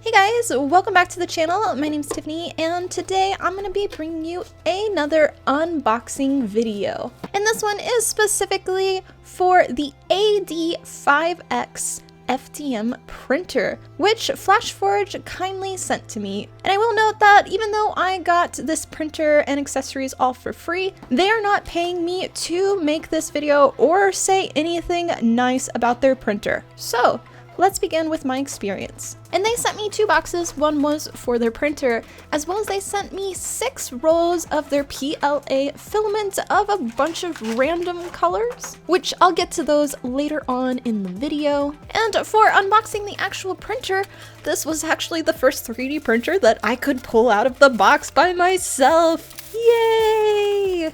Hey guys, welcome back to the channel. My name's Tiffany and today I'm going to be bringing you another unboxing video. And this one is specifically for the AD5X FDM printer, which Flashforge kindly sent to me. And I will note that even though I got this printer and accessories all for free, they are not paying me to make this video or say anything nice about their printer. So let's begin with my experience. And they sent me 2 boxes. One was for their printer, as well as they sent me 6 rolls of their PLA filament of a bunch of random colors, which I'll get to those later on in the video. And for unboxing the actual printer, this was actually the first 3D printer that I could pull out of the box by myself. Yay!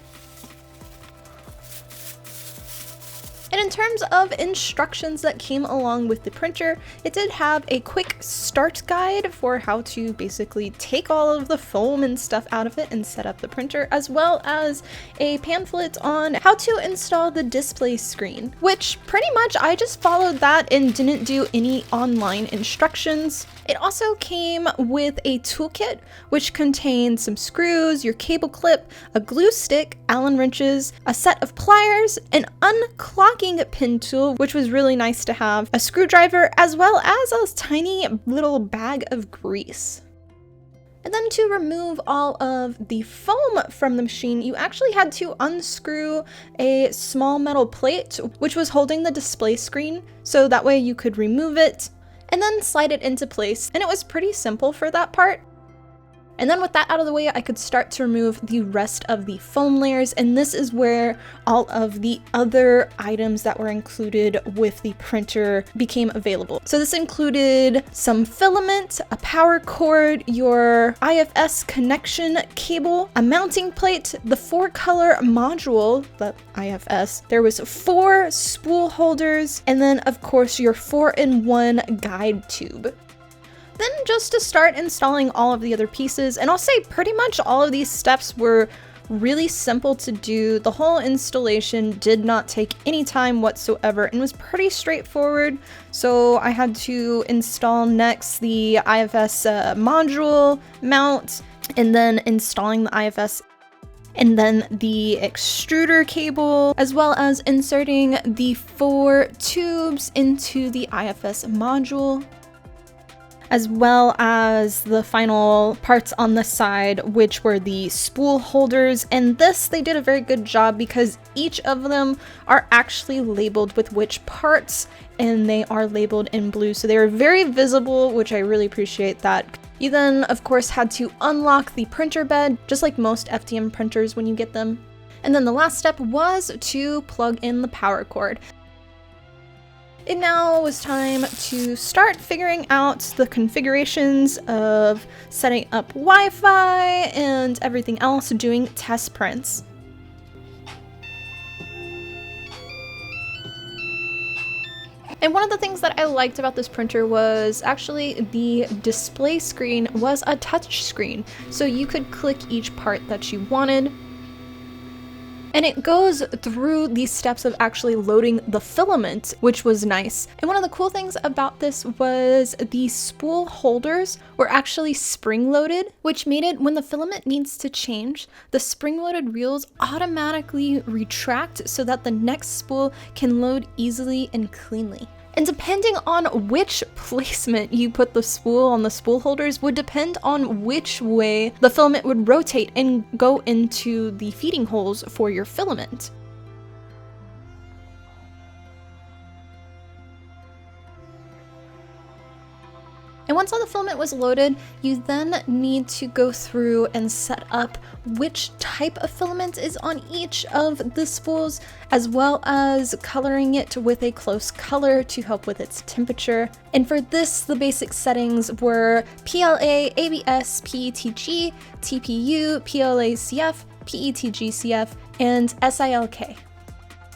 And in terms of instructions that came along with the printer, it did have a quick start guide for how to basically take all of the foam and stuff out of it and set up the printer, as well as a pamphlet on how to install the display screen, which pretty much I just followed that and didn't do any online instructions. It also came with a toolkit, which contained some screws, your cable clip, a glue stick, Allen wrenches, a set of pliers, an unclocking pin tool, which was really nice to have, a screwdriver, as well as a tiny little bag of grease. And then to remove all of the foam from the machine, you actually had to unscrew a small metal plate, which was holding the display screen, so that way you could remove it and then slide it into place. And it was pretty simple for that part. And then with that out of the way, I could start to remove the rest of the foam layers, and this is where all of the other items that were included with the printer became available. So this included some filament, a power cord, your IFS connection cable, a mounting plate, the 4-color module, the IFS. There was 4 spool holders, and then of course your 4-in-1 guide tube. Then just to start installing all of the other pieces, and I'll say pretty much all of these steps were really simple to do. The whole installation did not take any time whatsoever and was pretty straightforward. So I had to install next the IFS module mount, and then installing the IFS, and then the extruder cable, as well as inserting the 4 tubes into the IFS module, as well as the final parts on the side, which were the spool holders. And this, they did a very good job because each of them are actually labeled with which parts, and they are labeled in blue. So they are very visible, which I really appreciate that. You then, of course, had to unlock the printer bed, just like most FDM printers when you get them. And then the last step was to plug in the power cord. It now was time to start figuring out the configurations of setting up Wi-Fi and everything else, doing test prints. And one of the things that I liked about this printer was actually the display screen was a touch screen, so you could click each part that you wanted. And it goes through these steps of actually loading the filament, which was nice. And one of the cool things about this was the spool holders were actually spring-loaded, which made it, when the filament needs to change, the spring-loaded reels automatically retract so that the next spool can load easily and cleanly. And depending on which placement you put the spool on the spool holders would depend on which way the filament would rotate and go into the feeding holes for your filament. And once all the filament was loaded, you then need to go through and set up which type of filament is on each of the spools, as well as coloring it with a close color to help with its temperature. And for this, the basic settings were PLA, ABS, PETG, TPU, PLA-CF, PETG-CF, and SILK.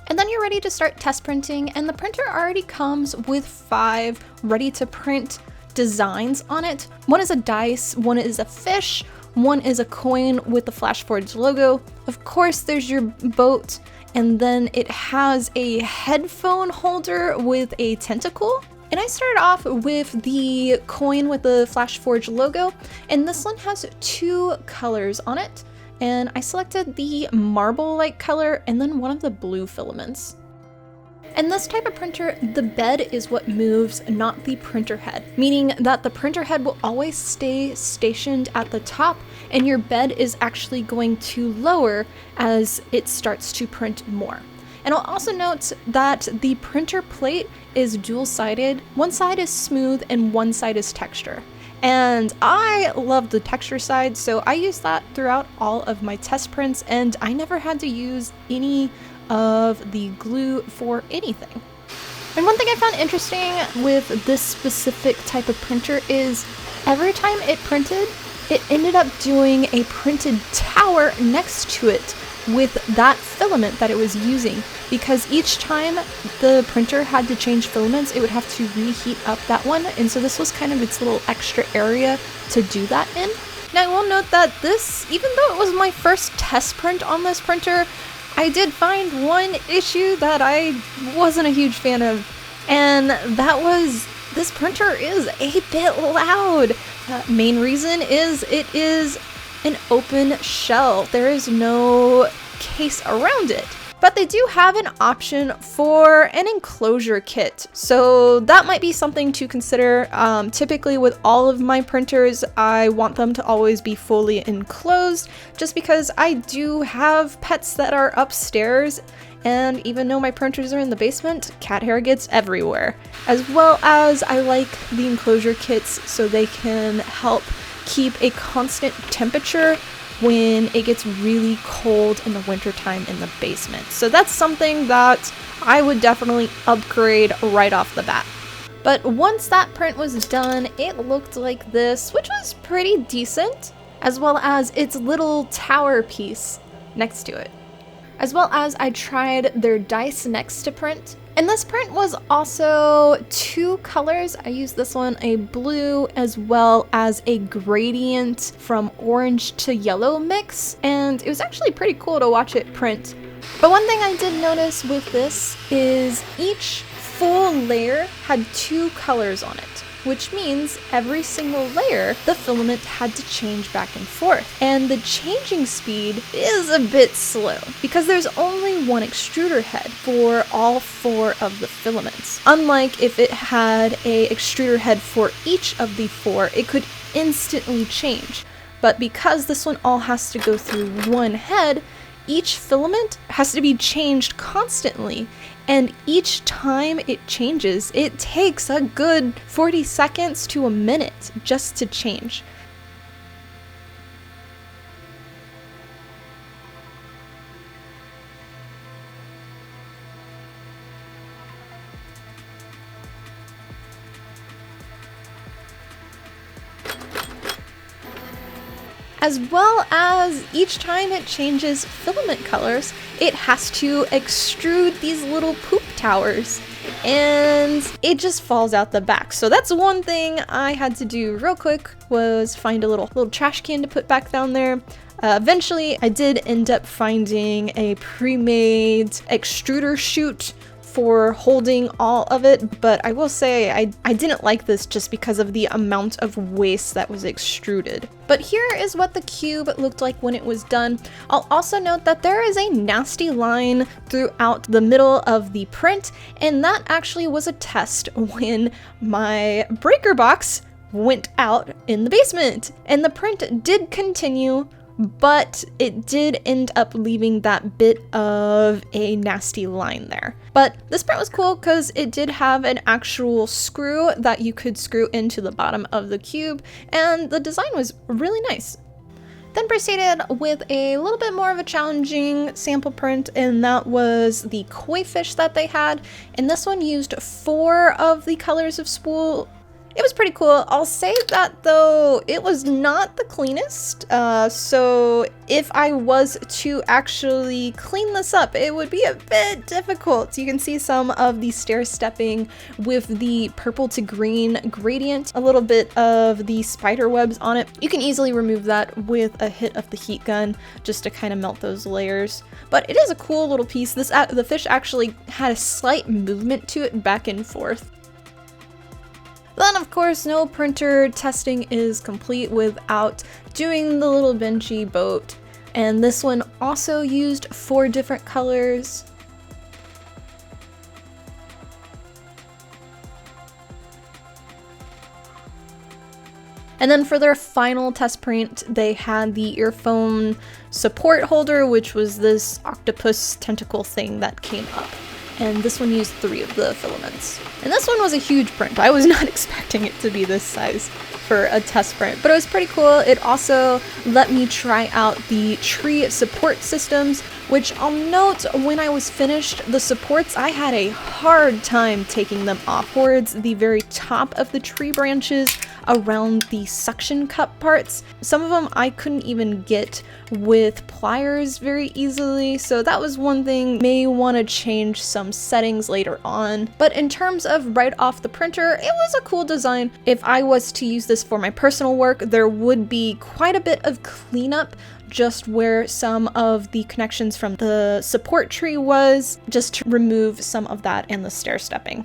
And then you're ready to start test printing, and the printer already comes with 5 ready to print designs on it. One is a dice, one is a fish, one is a coin with the Flashforge logo. Of course, there's your boat, and then it has a headphone holder with a tentacle. And I started off with the coin with the Flashforge logo, and this one has 2 colors on it. And I selected the marble-like color and then one of the blue filaments. In this type of printer, the bed is what moves, not the printer head, meaning that the printer head will always stay stationed at the top and your bed is actually going to lower as it starts to print more. And I'll also note that the printer plate is dual-sided. One side is smooth and one side is texture. And I love the texture side, so I use that throughout all of my test prints, and I never had to use any of the glue for anything. And one thing I found interesting with this specific type of printer is every time it printed, it ended up doing a printed tower next to it with that filament that it was using, because each time the printer had to change filaments, it would have to reheat up that one, and so this was kind of its little extra area to do that in. Now I will note that this, even though it was my first test print on this printer, I did find one issue that I wasn't a huge fan of, and that was this printer is a bit loud. Main reason is it is an open shell. There is no case around it. But they do have an option for an enclosure kit, so that might be something to consider. Typically with all of my printers, I want them to always be fully enclosed, just because I do have pets that are upstairs, and even though my printers are in the basement, cat hair gets everywhere. As well as I like the enclosure kits so they can help keep a constant temperature when it gets really cold in the wintertime in the basement. So that's something that I would definitely upgrade right off the bat. But once that print was done, it looked like this, which was pretty decent, as well as its little tower piece next to it. As well as I tried their dice next to print. And this print was also 2 colors. I used this one, a blue, as well as a gradient from orange to yellow mix. And it was actually pretty cool to watch it print. But one thing I did notice with this is each full layer had 2 colors on it, which means every single layer, the filament had to change back and forth. And the changing speed is a bit slow because there's only one extruder head for all 4 of the filaments. Unlike if it had a extruder head for each of the 4, it could instantly change. But because this one all has to go through one head, each filament has to be changed constantly. And each time it changes, it takes a good 40 seconds to a minute just to change. As well as each time it changes filament colors, it has to extrude these little poop towers, and it just falls out the back. So that's one thing I had to do real quick, was find a little trash can to put back down there. Eventually I did end up finding a pre-made extruder chute for holding all of it, but I will say I didn't like this just because of the amount of waste that was extruded. But here is what the cube looked like when it was done. I'll also note that there is a nasty line throughout the middle of the print, and that actually was a test when my breaker box went out in the basement. And the print did continue, but it did end up leaving that bit of a nasty line there. But this print was cool because it did have an actual screw that you could screw into the bottom of the cube, and the design was really nice. Then proceeded with a little bit more of a challenging sample print, and that was the koi fish that they had. And this one used 4 of the colors of spool. It was pretty cool. I'll say that though, it was not the cleanest. So if I was to actually clean this up, it would be a bit difficult. You can see some of the stair stepping with the purple to green gradient, a little bit of the spider webs on it. You can easily remove that with a hit of the heat gun just to kind of melt those layers. But it is a cool little piece. The fish actually had a slight movement to it back and forth. Then of course, no printer testing is complete without doing the little benchy boat. And this one also used 4 different colors. And then for their final test print, they had the earphone support holder, which was this octopus tentacle thing that came up. And this one used 3 of the filaments. And this one was a huge print. I was not expecting it to be this size for a test print, but it was pretty cool. It also let me try out the tree support systems, which I'll note when I was finished, the supports, I had a hard time taking them off towards the very top of the tree branches around the suction cup parts. Some of them I couldn't even get with pliers very easily, so that was one thing. May want to change some settings later on. But in terms of right off the printer, it was a cool design. If I was to use this for my personal work, there would be quite a bit of cleanup just where some of the connections from the support tree was, just to remove some of that and the stair stepping.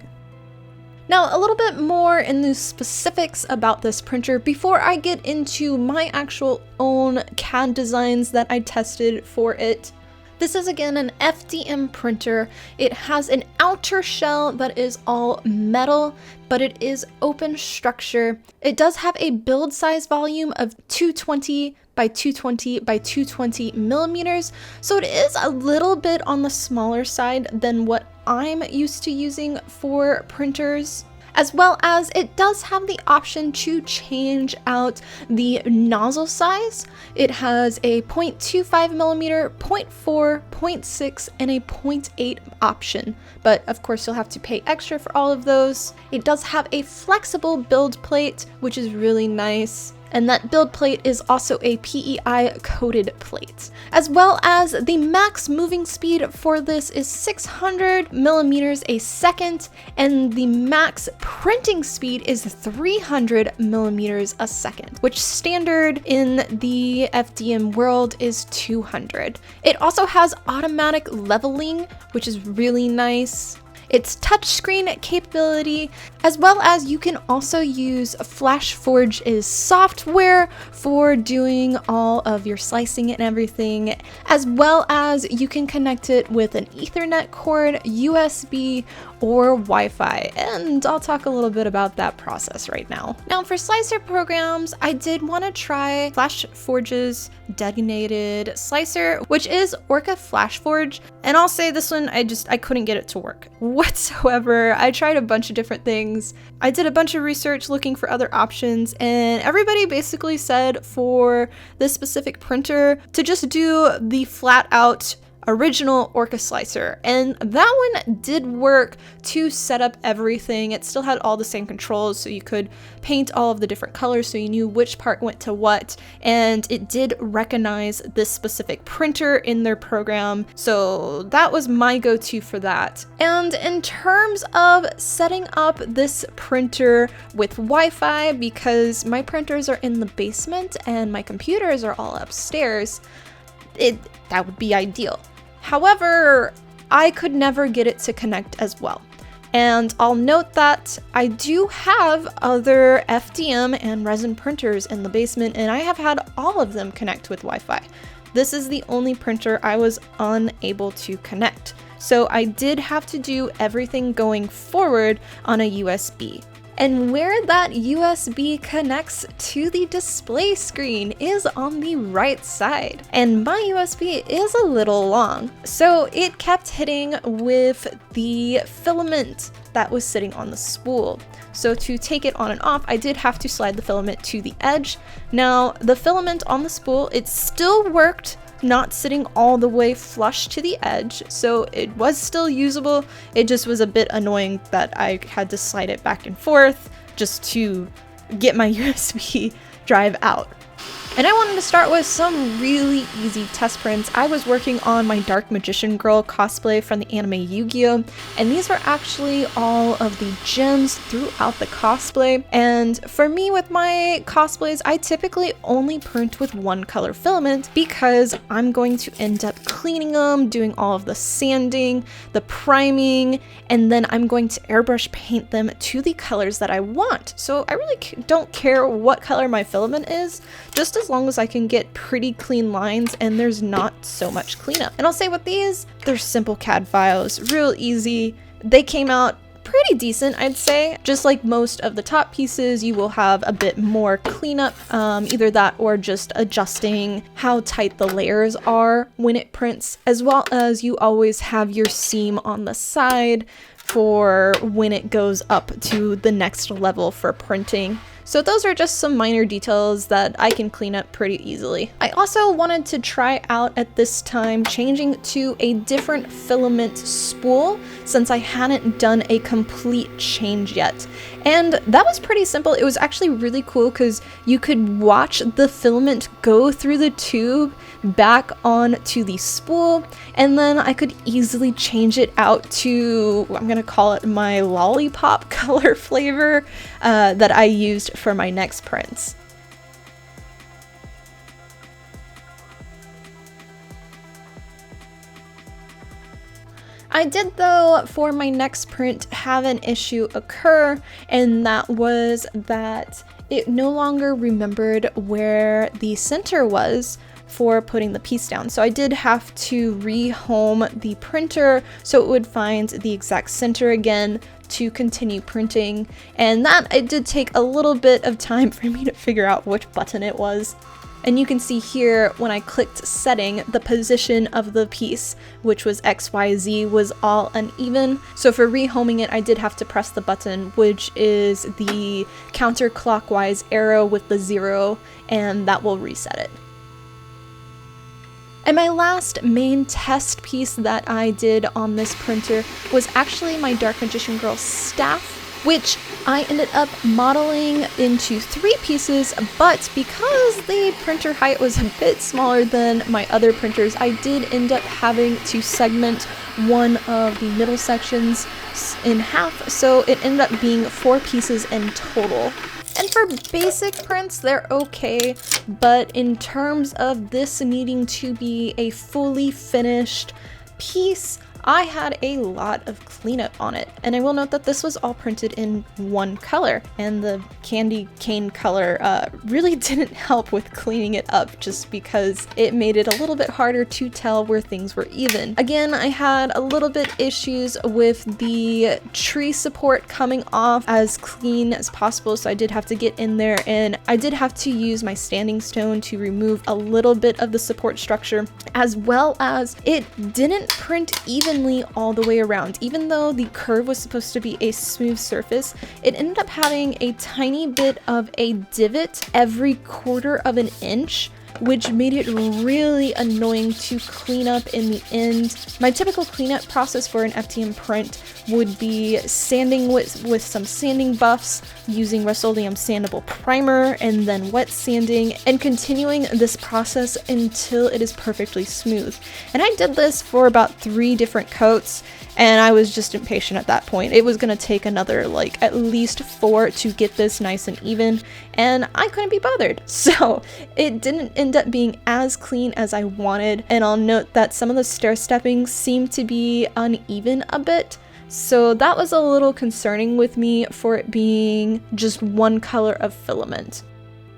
Now, a little bit more in the specifics about this printer before I get into my actual own CAD designs that I tested for it. This is again an FDM printer. It has an outer shell that is all metal, but it is open structure. It does have a build size volume of 220 by 220 by 220 millimeters, so it is a little bit on the smaller side than what I'm used to using for printers. As well as it does have the option to change out the nozzle size. It has a 0.25 millimeter, 0.4, 0.6, and a 0.8 option. But of course you'll have to pay extra for all of those. It does have a flexible build plate, which is really nice. And that build plate is also a PEI coated plate. As well as the max moving speed for this is 600 millimeters a second, and the max printing speed is 300 millimeters a second, which standard in the FDM world is 200. It also has automatic leveling, which is really nice. Its touchscreen capability, as well as you can also use Flashforge as software for doing all of your slicing and everything, as well as you can connect it with an Ethernet cord, USB, or Wi-Fi, and I'll talk a little bit about that process right now. Now for slicer programs, I did want to try Flashforge's designated slicer, which is Orca Flashforge, and I'll say this one, I couldn't get it to work whatsoever. I tried a bunch of different things. I did a bunch of research looking for other options, and everybody basically said for this specific printer to just do the flat out original Orca slicer, and that one did work to set up everything. It still had all the same controls, so you could paint all of the different colors so you knew which part went to what, and it did recognize this specific printer in their program, so that was my go-to for that. And in terms of setting up this printer with Wi-Fi, because my printers are in the basement and my computers are all upstairs, that would be ideal. However, I could never get it to connect as well. And I'll note that I do have other FDM and resin printers in the basement, and I have had all of them connect with Wi-Fi. This is the only printer I was unable to connect. So I did have to do everything going forward on a USB. And where that USB connects to the display screen is on the right side. And my USB is a little long, so it kept hitting with the filament that was sitting on the spool. So to take it on and off, I did have to slide the filament to the edge. Now, the filament on the spool, it still worked, not sitting all the way flush to the edge, so it was still usable. It just was a bit annoying that I had to slide it back and forth just to get my USB drive out. And I wanted to start with some really easy test prints. I was working on my Dark Magician Girl cosplay from the anime Yu-Gi-Oh! And these were actually all of the gems throughout the cosplay. And for me with my cosplays, I typically only print with one color filament because I'm going to end up cleaning them, doing all of the sanding, the priming, and then I'm going to airbrush paint them to the colors that I want. So I really don't care what color my filament is, just as long as I can get pretty clean lines and there's not so much cleanup. And I'll say with these, they're simple CAD files, real easy. They came out pretty decent, I'd say. Just like most of the top pieces, you will have a bit more cleanup, either that or just adjusting how tight the layers are when it prints, as well as you always have your seam on the side for when it goes up to the next level for printing. So those are just some minor details that I can clean up pretty easily. I also wanted to try out at this time changing to a different filament spool since I hadn't done a complete change yet. And that was pretty simple. It was actually really cool because you could watch the filament go through the tube back onto the spool, and then I could easily change it out to, I'm gonna call it my lollipop color flavor that I used for my next prints. I did, though, for my next print, have an issue occur, and that was that it no longer remembered where the center was for putting the piece down. So I did have to rehome the printer so it would find the exact center again to continue printing, and that it did take a little bit of time for me to figure out which button it was. And you can see here when I clicked setting, the position of the piece, which was XYZ, was all uneven. So for rehoming it, I did have to press the button, which is the counterclockwise arrow with the 0, and that will reset it. And my last main test piece that I did on this printer was actually my Dark Magician Girl staff, which I ended up modeling into 3 pieces, but because the printer height was a bit smaller than my other printers, I did end up having to segment one of the middle sections in half, so it ended up being 4 pieces in total. And for basic prints, they're okay, but in terms of this needing to be a fully finished piece, I had a lot of cleanup on it. And I will note that this was all printed in one color, and the candy cane color really didn't help with cleaning it up just because it made it a little bit harder to tell where things were even. Again, I had a little bit issues with the tree support coming off as clean as possible, so I did have to get in there, and I did have to use my standing stone to remove a little bit of the support structure, as well as it didn't print evenly all the way around. Even though the curve was supposed to be a smooth surface, it ended up having a tiny bit of a divot every 1/4 of an inch, which made it really annoying to clean up in the end. My typical cleanup process for an FTM print would be sanding with some sanding buffs, using Rust-Oleum sandable primer, and then wet sanding, and continuing this process until it is perfectly smooth. And I did this for about 3 different coats, and I was just impatient at that point. It was gonna take another like at least 4 to get this nice and even, and I couldn't be bothered. So it didn't end up being as clean as I wanted, and I'll note that some of the stair stepping seemed to be uneven a bit. So that was a little concerning with me for it being just one color of filament.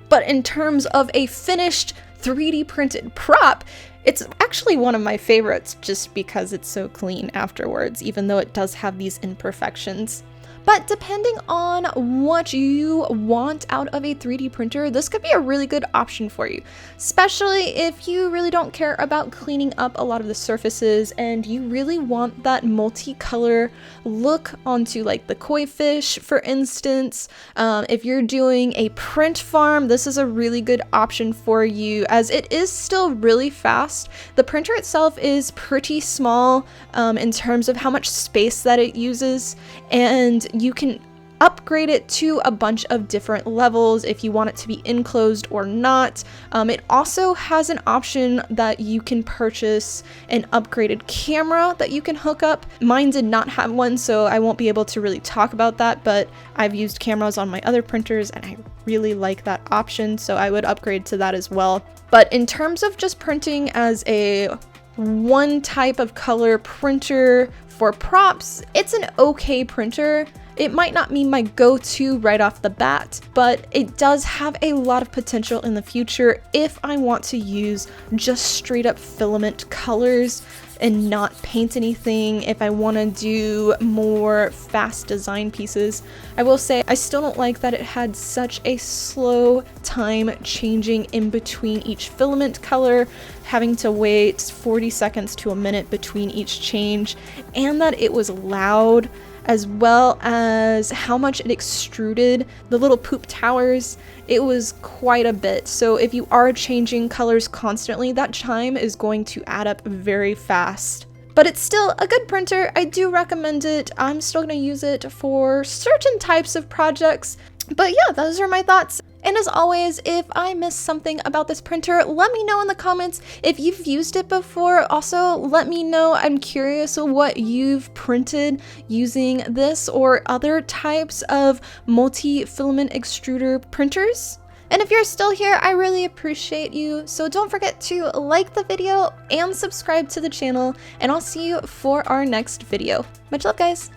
But in terms of a finished 3D printed prop, it's actually one of my favorites just because it's so clean afterwards, even though it does have these imperfections. But depending on what you want out of a 3D printer, this could be a really good option for you, especially if you really don't care about cleaning up a lot of the surfaces and you really want that multicolor look onto like the koi fish, for instance. If you're doing a print farm, this is a really good option for you as it is still really fast. The printer itself is pretty small in terms of how much space that it uses, and you can upgrade it to a bunch of different levels if you want it to be enclosed or not. It also has an option that you can purchase an upgraded camera that you can hook up. Mine did not have one, so I won't be able to really talk about that, but I've used cameras on my other printers and I really like that option, so I would upgrade to that as well. But in terms of just printing as a one type of color printer for props, it's an okay printer. It might not be my go-to right off the bat, but it does have a lot of potential in the future if I want to use just straight up filament colors and not paint anything, if I want to do more fast design pieces. I will say I still don't like that it had such a slow time changing in between each filament color, having to wait 40 seconds to a minute between each change, and that it was loud, as well as how much it extruded the little poop towers. It was quite a bit. So if you are changing colors constantly, that chime is going to add up very fast. But it's still a good printer. I do recommend it. I'm still gonna use it for certain types of projects. But yeah, those are my thoughts. And as always, if I missed something about this printer, let me know in the comments. If you've used it before, also let me know. I'm curious what you've printed using this or other types of multi-filament extruder printers. And if you're still here, I really appreciate you. So don't forget to like the video and subscribe to the channel, and I'll see you for our next video. Much love, guys.